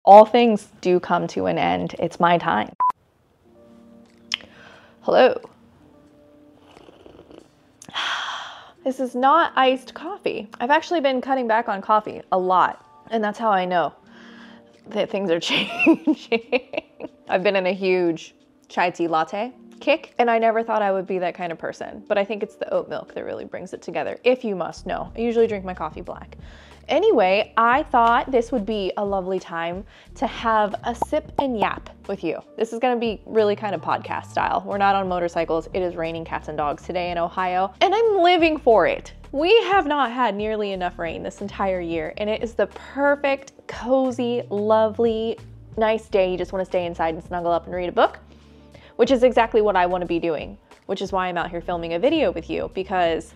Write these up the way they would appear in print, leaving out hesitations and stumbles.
All things do come to an end. It's my time. Hello. This is not iced coffee. I've actually been cutting back on coffee a lot, and that's how I know that things are changing. I've been in a huge chai tea latte kick, and I never thought I would be that kind of person, but I think it's the oat milk that really brings it together, if you must know. I usually drink my coffee black. Anyway, I thought this would be a lovely time to have a sip and yap with you. This is gonna be really kind of podcast style. We're not on motorcycles. It is raining cats and dogs today in Ohio, and I'm living for it. We have not had nearly enough rain this entire year, and it is the perfect, cozy, lovely, nice day. You just wanna stay inside and snuggle up and read a book, which is exactly what I wanna be doing, which is why I'm out here filming a video with you, because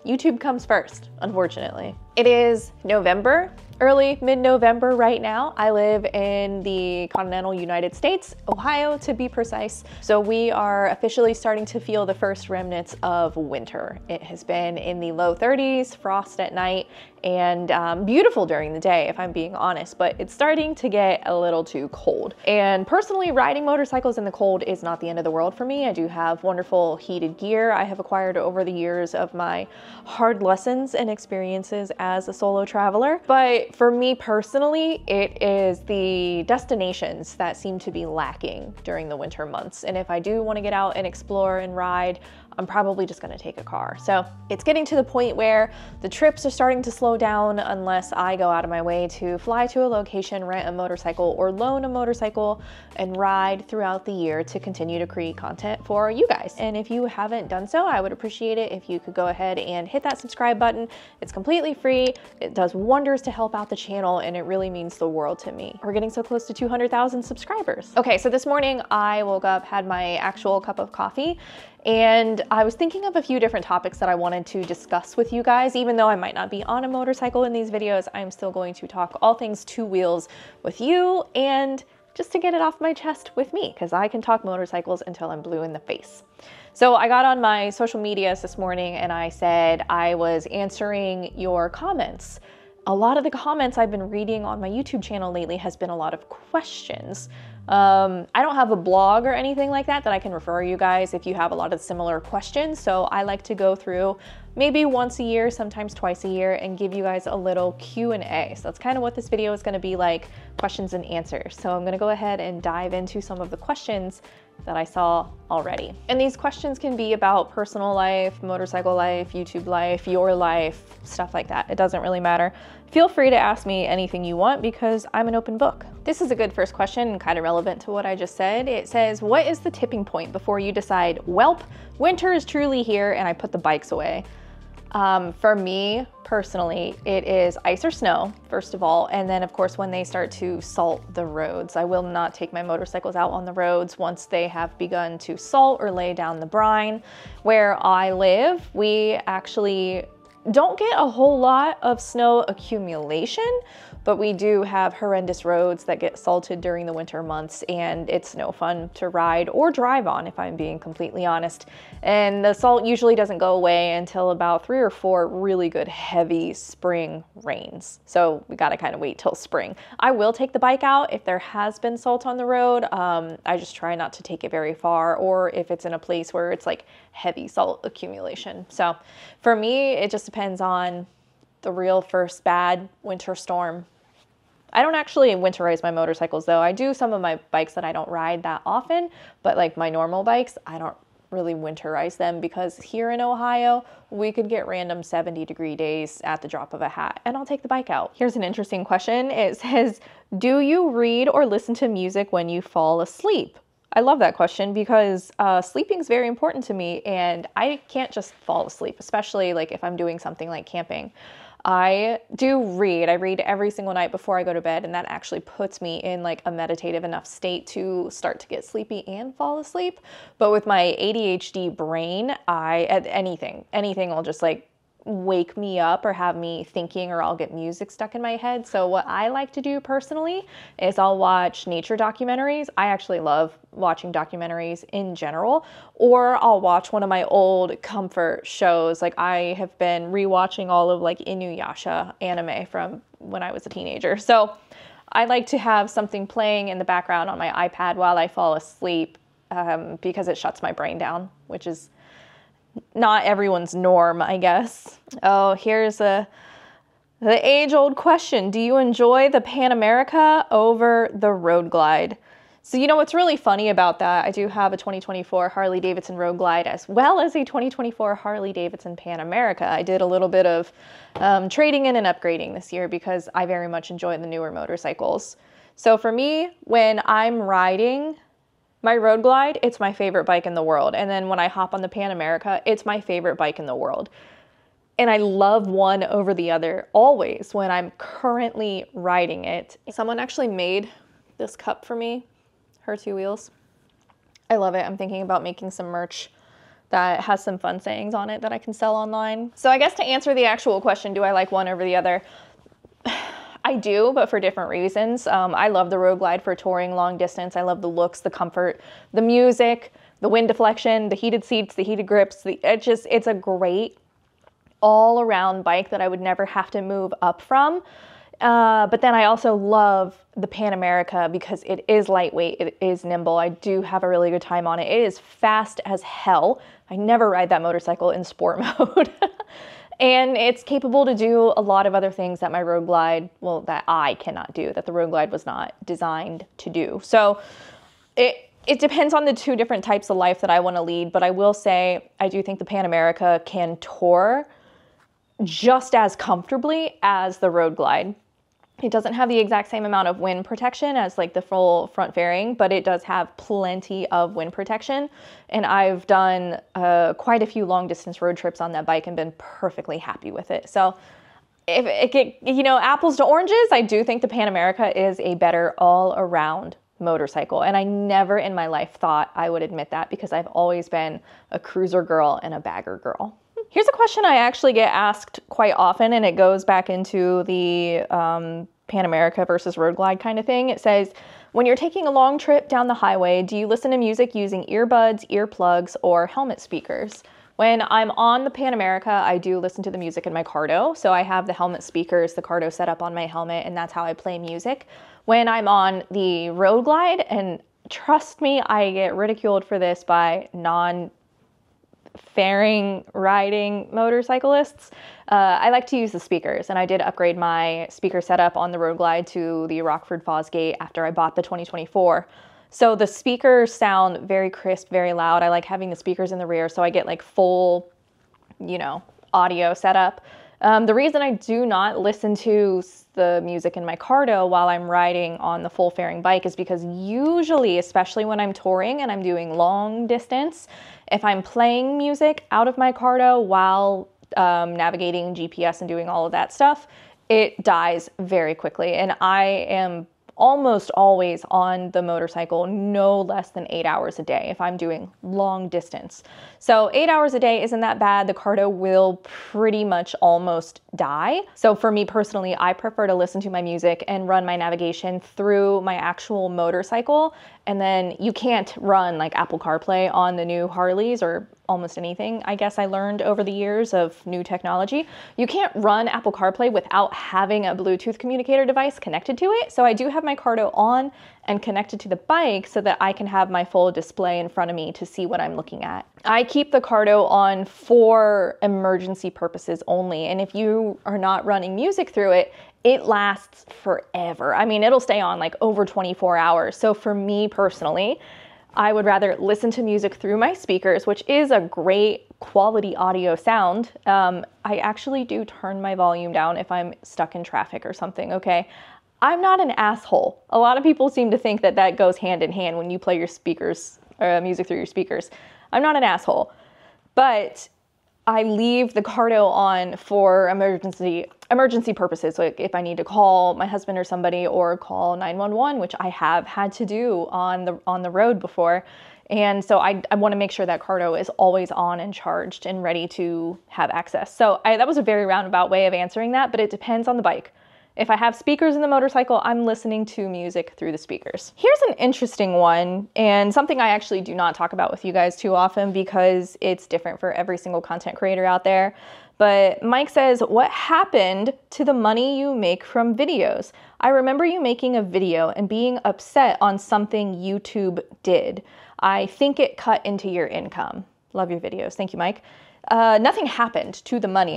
YouTube comes first, unfortunately. It is November, early mid-November right now. I live in the continental United States, Ohio to be precise. So we are officially starting to feel the first remnants of winter. It has been in the low 30s, frost at night, and beautiful during the day, if I'm being honest, but it's starting to get a little too cold. And personally, riding motorcycles in the cold is not the end of the world for me. I do have wonderful heated gear I have acquired over the years of my hard lessons and experiences as a solo traveler. But for me personally, it is the destinations that seem to be lacking during the winter months. And if I do want to get out and explore and ride, I'm probably just gonna take a car. So it's getting to the point where the trips are starting to slow down unless I go out of my way to fly to a location, rent a motorcycle, or loan a motorcycle and ride throughout the year to continue to create content for you guys. And if you haven't done so, I would appreciate it if you could go ahead and hit that subscribe button. It's completely free. It does wonders to help out the channel, and it really means the world to me. We're getting so close to 200,000 subscribers. Okay, so this morning I woke up, had my actual cup of coffee, and I was thinking of a few different topics that I wanted to discuss with you guys. Even though I might not be on a motorcycle in these videos, I'm still going to talk all things two wheels with you, and just to get it off my chest with me, because I can talk motorcycles until I'm blue in the face. So I got on my social medias this morning and I said I was answering your comments. A lot of the comments I've been reading on my YouTube channel lately has been a lot of questions. I don't have a blog or anything like that I can refer you guys if you have a lot of similar questions. So I like to go through maybe once a year, sometimes twice a year, and give you guys a little Q&A. So that's kind of what this video is going to be like, questions and answers. So I'm going to go ahead and dive into some of the questions that I saw already. And these questions can be about personal life, motorcycle life, YouTube life, your life, stuff like that. It doesn't really matter. Feel free to ask me anything you want because I'm an open book. This is a good first question and kind of relevant to what I just said. It says, what is the tipping point before you decide, welp, winter is truly here and I put the bikes away? For me personally, it is ice or snow, first of all, and then of course when they start to salt the roads. I will not take my motorcycles out on the roads once they have begun to salt or lay down the brine. Where I live, we actually don't get a whole lot of snow accumulation, but we do have horrendous roads that get salted during the winter months, and it's no fun to ride or drive on, if I'm being completely honest. And the salt usually doesn't go away until about 3 or 4 really good heavy spring rains. So we gotta kind of wait till spring. I will take the bike out if there has been salt on the road. I just try not to take it very far, or if it's in a place where it's like heavy salt accumulation. So for me, it just depends on the real first bad winter storm. I don't actually winterize my motorcycles though. I do some of my bikes that I don't ride that often, but like my normal bikes, I don't really winterize them because here in Ohio, we could get random 70-degree days at the drop of a hat, and I'll take the bike out. Here's an interesting question. It says, do you read or listen to music when you fall asleep? I love that question because sleeping is very important to me, and I can't just fall asleep, especially like if I'm doing something like camping. I do read. I read every single night before I go to bed, and that actually puts me in like a meditative enough state to start to get sleepy and fall asleep. But with my ADHD brain, anything will just like wake me up or have me thinking, or I'll get music stuck in my head. So what I like to do personally is I'll watch nature documentaries. I actually love watching documentaries in general, or I'll watch one of my old comfort shows. Like I have been rewatching all of like Inuyasha anime from when I was a teenager. So I like to have something playing in the background on my iPad while I fall asleep because it shuts my brain down, which is not everyone's norm, I guess. Oh, here's the age-old question. Do you enjoy the Pan America over the Road Glide? So you know what's really funny about that, I do have a 2024 Harley-Davidson Road Glide as well as a 2024 Harley-Davidson Pan America. I did a little bit of trading in and upgrading this year because I very much enjoy the newer motorcycles. So for me, when I'm riding my Road Glide, it's my favorite bike in the world. And then when I hop on the Pan America, it's my favorite bike in the world. And I love one over the other always when I'm currently riding it. Someone actually made this cup for me, her two wheels. I love it. I'm thinking about making some merch that has some fun sayings on it that I can sell online. So I guess to answer the actual question, do I like one over the other? I do, but for different reasons. I love the Road Glide for touring long distance. I love the looks, the comfort, the music, the wind deflection, the heated seats, the heated grips. It's a great all-around bike that I would never have to move up from. But then I also love the Pan America because it is lightweight, it is nimble. I do have a really good time on it. It is fast as hell. I never ride that motorcycle in sport mode. And it's capable to do a lot of other things that my Road Glide, well, that I cannot do, that the Road Glide was not designed to do. So it depends on the two different types of life that I want to lead. But I will say, I do think the Pan America can tour just as comfortably as the Road Glide. It doesn't have the exact same amount of wind protection as like the full front fairing, but it does have plenty of wind protection. And I've done quite a few long distance road trips on that bike and been perfectly happy with it. So if apples to oranges, I do think the Pan America is a better all around motorcycle. And I never in my life thought I would admit that because I've always been a cruiser girl and a bagger girl. Here's a question I actually get asked quite often, and it goes back into the Pan America versus Road Glide kind of thing. It says, when you're taking a long trip down the highway, do you listen to music using earbuds, earplugs, or helmet speakers? When I'm on the Pan America, I do listen to the music in my cardo. So I have the helmet speakers, the cardo set up on my helmet, and that's how I play music. When I'm on the Road Glide, and trust me, I get ridiculed for this by fairing riding motorcyclists, I like to use the speakers, and I did upgrade my speaker setup on the Road Glide to the Rockford Fosgate after I bought the 2024. So the speakers sound very crisp, very loud. I like having the speakers in the rear so I get like full, audio setup. The reason I do not listen to the music in my cardo while I'm riding on the full fairing bike is because usually, especially when I'm touring and I'm doing long distance, if I'm playing music out of my cardo while navigating GPS and doing all of that stuff, it dies very quickly. And I am almost always on the motorcycle no less than 8 hours a day if I'm doing long distance. So 8 hours a day isn't that bad. The cardo will pretty much almost die. So for me personally, I prefer to listen to my music and run my navigation through my actual motorcycle. And then you can't run like Apple CarPlay on the new Harleys or almost anything, I guess I learned over the years of new technology. You can't run Apple CarPlay without having a Bluetooth communicator device connected to it. So I do have my cardo on and connected to the bike so that I can have my full display in front of me to see what I'm looking at. I keep the cardo on for emergency purposes only. And if you are not running music through it, it lasts forever. I mean, it'll stay on like over 24 hours. So for me personally, I would rather listen to music through my speakers, which is a great quality audio sound. I actually do turn my volume down if I'm stuck in traffic or something, okay? I'm not an asshole. A lot of people seem to think that that goes hand in hand when you play your speakers, or music through your speakers. I'm not an asshole, but I leave the cardo on for emergency purposes. Like if I need to call my husband or somebody or call 911, which I have had to do on the road before. And so I want to make sure that cardo is always on and charged and ready to have access. So that was a very roundabout way of answering that, but it depends on the bike. If I have speakers in the motorcycle, I'm listening to music through the speakers. Here's an interesting one, and something I actually do not talk about with you guys too often because it's different for every single content creator out there. But Mike says, what happened to the money you make from videos? I remember you making a video and being upset on something YouTube did. I think it cut into your income. Love your videos. Thank you, Mike. Nothing happened to the money.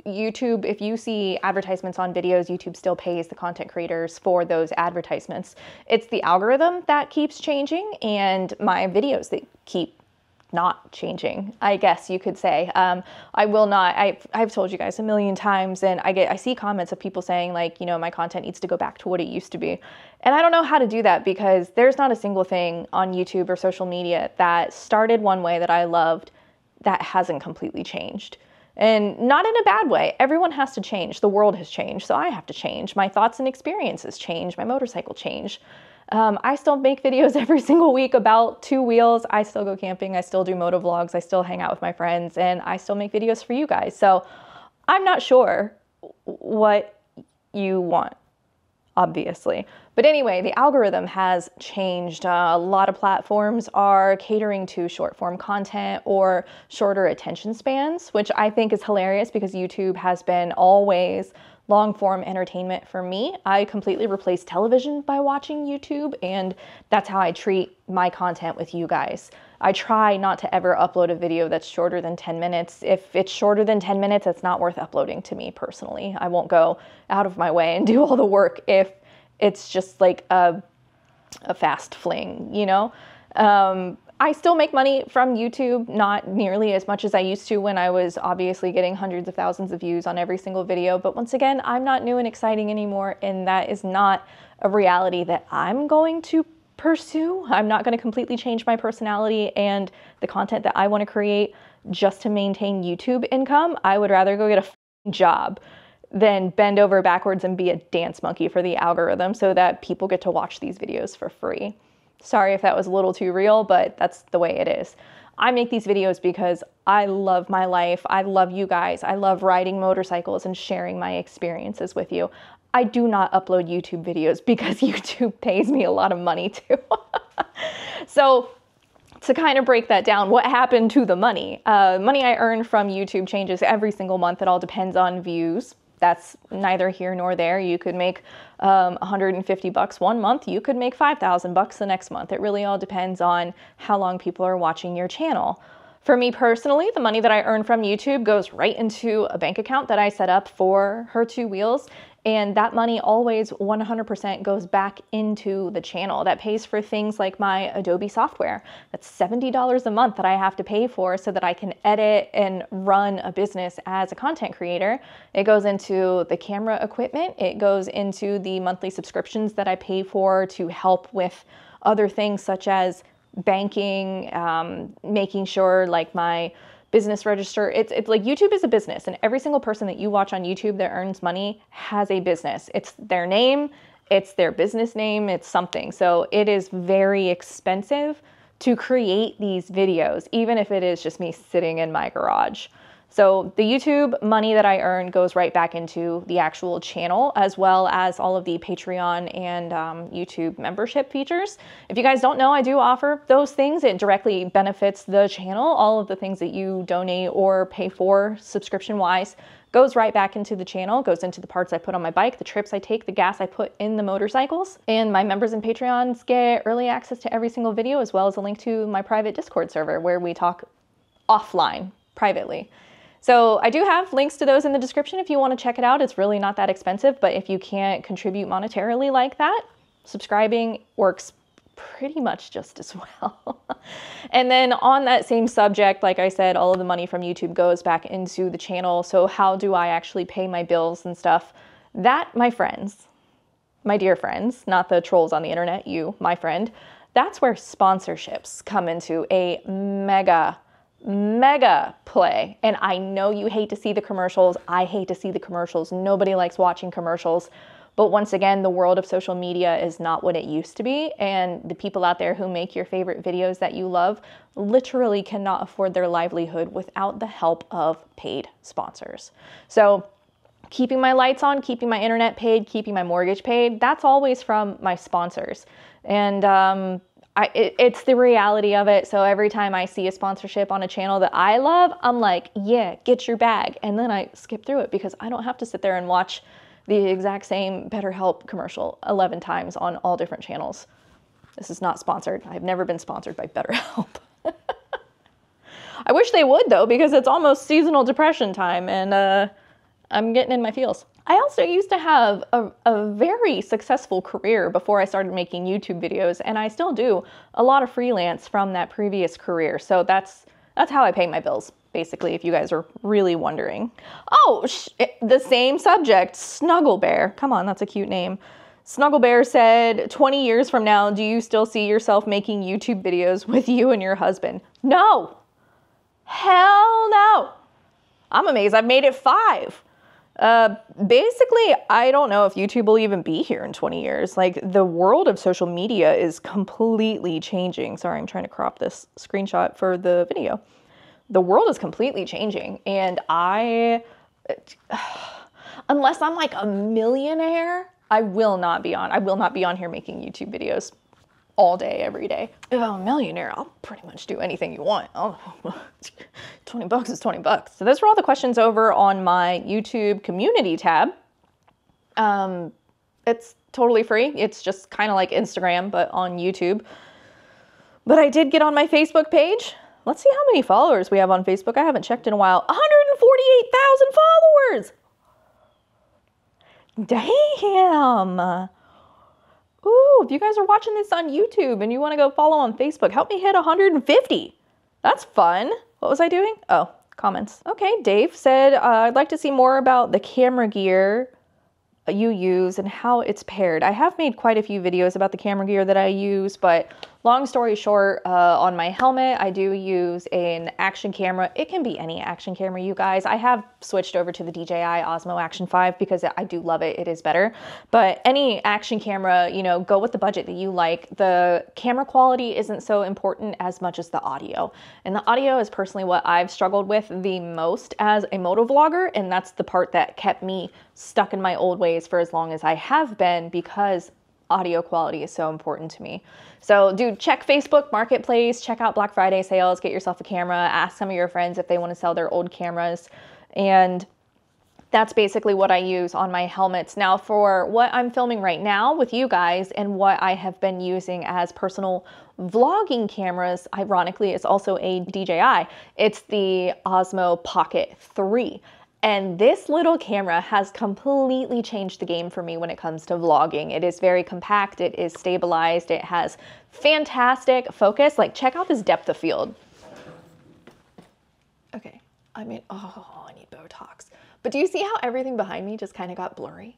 YouTube, if you see advertisements on videos, YouTube still pays the content creators for those advertisements. It's the algorithm that keeps changing and my videos that keep not changing, I guess you could say. I will not, I've told you guys a million times, and I see comments of people saying like, you know, my content needs to go back to what it used to be. And I don't know how to do that because there's not a single thing on YouTube or social media that started one way that I loved that hasn't completely changed. And not in a bad way. Everyone has to change. The world has changed, so I have to change. My thoughts and experiences change. My motorcycle changed. I still make videos every single week about two wheels. I still go camping. I still do moto vlogs. I still hang out with my friends, and I still make videos for you guys. So I'm not sure what you want, obviously. But anyway, the algorithm has changed. A lot of platforms are catering to short form content or shorter attention spans, which I think is hilarious because YouTube has been always long form entertainment for me. I completely replaced television by watching YouTube, and that's how I treat my content with you guys. I try not to ever upload a video that's shorter than 10 minutes. If it's shorter than 10 minutes, it's not worth uploading to me personally. I won't go out of my way and do all the work if it's just like a fast fling, you know? I still make money from YouTube, not nearly as much as I used to when I was obviously getting hundreds of thousands of views on every single video. But once again, I'm not new and exciting anymore, and that is not a reality that I'm going to pursue. I'm not going to completely change my personality and the content that I want to create just to maintain YouTube income. I would rather go get a job than bend over backwards and be a dance monkey for the algorithm so that people get to watch these videos for free. Sorry if that was a little too real, but that's the way it is. I make these videos because I love my life. I love you guys. I love riding motorcycles and sharing my experiences with you. I do not upload YouTube videos because YouTube pays me a lot of money too. So to kind of break that down, what happened to the money? Money I earn from YouTube changes every single month. It all depends on views. That's neither here nor there. You could make $150 one month. You could make $5,000 the next month. It really all depends on how long people are watching your channel. For me personally, the money that I earn from YouTube goes right into a bank account that I set up for Her Two Wheels. And that money always 100% goes back into the channel. That pays for things like my Adobe software. That's $70 a month that I have to pay for so that I can edit and run a business as a content creator. It goes into the camera equipment. It goes into the monthly subscriptions that I pay for to help with other things such as banking, making sure like my business register. It's like YouTube is a business, and every single person that you watch on YouTube that earns money has a business. It's their name, it's their business name, it's something. So it is very expensive to create these videos, even if it is just me sitting in my garage. So the YouTube money that I earn goes right back into the actual channel, as well as all of the Patreon and YouTube membership features. If you guys don't know, I do offer those things. It directly benefits the channel. All of the things that you donate or pay for subscription-wise goes right back into the channel, goes into the parts I put on my bike, the trips I take, the gas I put in the motorcycles. And my members and Patreons get early access to every single video, as well as a link to my private Discord server where we talk offline, privately. So I do have links to those in the description if you want to check it out. It's really not that expensive, but if you can't contribute monetarily like that, subscribing works pretty much just as well. And then on that same subject, like I said, all of the money from YouTube goes back into the channel. So how do I actually pay my bills and stuff? That, my friends, my dear friends, not the trolls on the internet, you, my friend, that's where sponsorships come into a mega play. And I know you hate to see the commercials. I hate to see the commercials. Nobody likes watching commercials. But once again, the world of social media is not what it used to be. And the people out there who make your favorite videos that you love literally cannot afford their livelihood without the help of paid sponsors. So keeping my lights on, keeping my internet paid, keeping my mortgage paid, that's always from my sponsors. And it's the reality of it. So every time I see a sponsorship on a channel that I love, I'm like, yeah, get your bag. And then I skip through it because I don't have to sit there and watch the exact same BetterHelp commercial 11 times on all different channels. This is not sponsored. I've never been sponsored by BetterHelp. I wish they would though, because it's almost seasonal depression time and I'm getting in my feels. I also used to have a very successful career before I started making YouTube videos, and I still do a lot of freelance from that previous career. So that's how I pay my bills, basically, if you guys are really wondering. Oh, the same subject, Snuggle Bear. Come on, that's a cute name. Snuggle Bear said, 20 years from now, do you still see yourself making YouTube videos with you and your husband? No. Hell no. I'm amazed I've made it 5. Basically, I don't know if YouTube will even be here in 20 years. Like, the world of social media is completely changing. Sorry, I'm trying to crop this screenshot for the video. The world is completely changing, and unless I'm like a millionaire, I will not be on here making YouTube videos all day, every day. If I'm a millionaire, I'll pretty much do anything you want. Oh, $20 is $20. So those were all the questions over on my YouTube community tab. It's totally free. It's just kind of like Instagram, but on YouTube. But I did get on my Facebook page. Let's see how many followers we have on Facebook. I haven't checked in a while. 148,000 followers. Damn. Ooh, if you guys are watching this on YouTube and you want to go follow on Facebook, help me hit 150. That's fun. What was I doing? Oh, comments. Okay, Dave said, I'd like to see more about the camera gear you use and how it's paired. I have made quite a few videos about the camera gear that I use, but long story short, on my helmet, I do use an action camera. It can be any action camera, you guys. I have switched over to the DJI Osmo Action 5 because I do love it. It is better. But any action camera, you know, go with the budget that you like. The camera quality isn't so important as much as the audio. And the audio is personally what I've struggled with the most as a motovlogger, and that's the part that kept me stuck in my old ways for as long as I have been, because audio quality is so important to me. So dude, check Facebook Marketplace, check out Black Friday sales, get yourself a camera, ask some of your friends if they want to sell their old cameras. And that's basically what I use on my helmets. Now for what I'm filming right now with you guys and what I have been using as personal vlogging cameras, ironically, it's also a DJI. It's the Osmo Pocket 3. And this little camera has completely changed the game for me when it comes to vlogging. It is very compact, it is stabilized, it has fantastic focus. Like, check out this depth of field. Okay, I mean, oh, I need Botox. But do you see how everything behind me just kind of got blurry?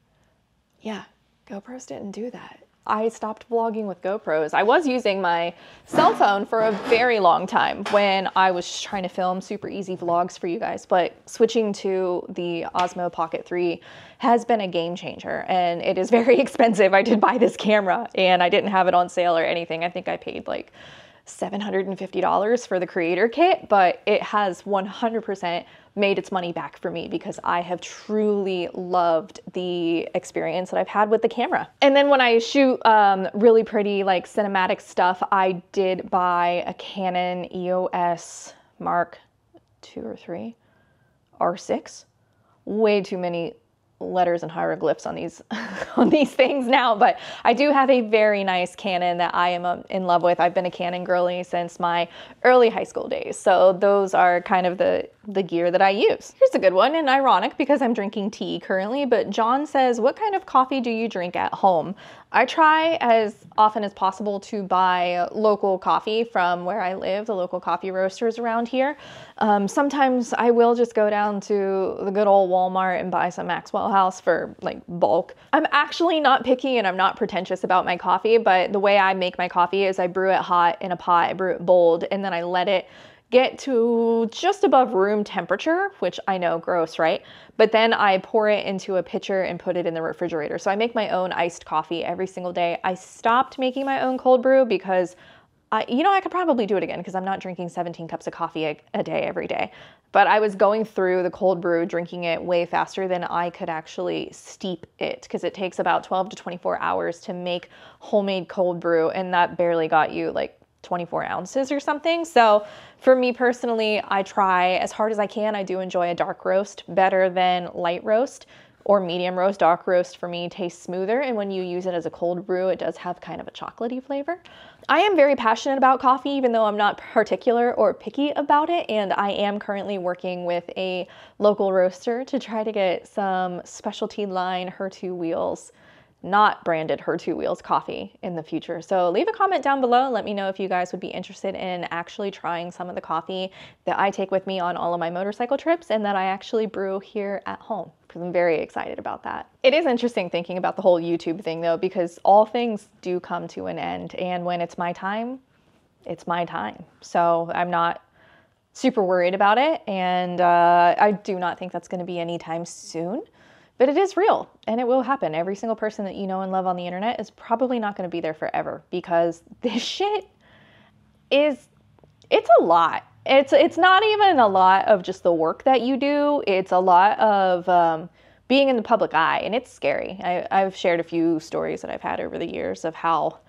Yeah, GoPros didn't do that. I stopped vlogging with GoPros. I was using my cell phone for a very long time when I was trying to film super easy vlogs for you guys, but switching to the Osmo Pocket 3 has been a game changer, and it is very expensive. I did buy this camera and I didn't have it on sale or anything. I think I paid like $750 for the creator kit, but it has 100% made its money back for me because I have truly loved the experience that I've had with the camera. And then when I shoot really pretty like cinematic stuff, I did buy a Canon EOS Mark II or 3 R6. Way too many letters and hieroglyphs on these on these things now, but I do have a very nice Canon that I am in love with. I've been a Canon girly since my early high school days, so those are kind of the gear that I use. Here's a good one, and ironic because I'm drinking tea currently, but John says, what kind of coffee do you drink at home? I try as often as possible to buy local coffee from where I live, the local coffee roasters around here. Sometimes I will just go down to the good old Walmart and buy some Maxwell House for like bulk. I'm actually not picky and I'm not pretentious about my coffee, but the way I make my coffee is I brew it hot in a pot, I brew it bold, and then I let it get to just above room temperature, which I know, gross, right? But then I pour it into a pitcher and put it in the refrigerator. So I make my own iced coffee every single day. I stopped making my own cold brew because I could probably do it again because I'm not drinking 17 cups of coffee a day every day. But I was going through the cold brew, drinking it way faster than I could actually steep it, because it takes about 12 to 24 hours to make homemade cold brew, and that barely got you like 24 ounces or something. So for me personally, I try as hard as I can. I do enjoy a dark roast better than light roast or medium roast. Dark roast for me tastes smoother, and when you use it as a cold brew, it does have kind of a chocolatey flavor. I am very passionate about coffee, even though I'm not particular or picky about it, and I am currently working with a local roaster to try to get some specialty line Her Two Wheels, not branded Her Two Wheels coffee in the future. So leave a comment down below. Let me know if you guys would be interested in actually trying some of the coffee that I take with me on all of my motorcycle trips and that I actually brew here at home, because I'm very excited about that. It is interesting thinking about the whole YouTube thing though, because all things do come to an end, and when it's my time, it's my time. So I'm not super worried about it, and I do not think that's gonna be anytime soon. But it is real, and it will happen. Every single person that you know and love on the internet is probably not going to be there forever, because this shit it's a lot. It's not even a lot of just the work that you do. It's a lot of being in the public eye, and it's scary. I've shared a few stories that I've had over the years of how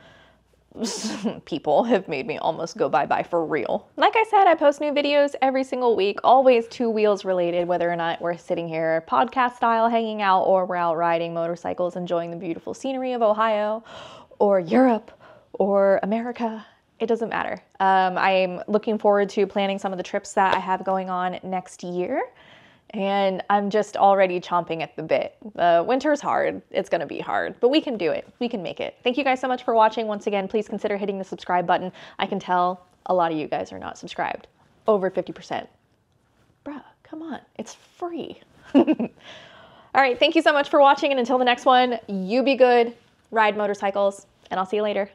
people have made me almost go bye-bye for real. Like I said, I post new videos every single week, always two wheels related, whether or not we're sitting here podcast style hanging out, or we're out riding motorcycles, enjoying the beautiful scenery of Ohio, or Europe, or America. It doesn't matter. I'm looking forward to planning some of the trips that I have going on next year. And I'm just already chomping at the bit. Winter's hard. It's gonna be hard, but we can do it. We can make it. Thank you guys so much for watching. Once again, please consider hitting the subscribe button. I can tell a lot of you guys are not subscribed. Over 50%. Bruh, come on, it's free. All right, thank you so much for watching, and until the next one, you be good, ride motorcycles, and I'll see you later.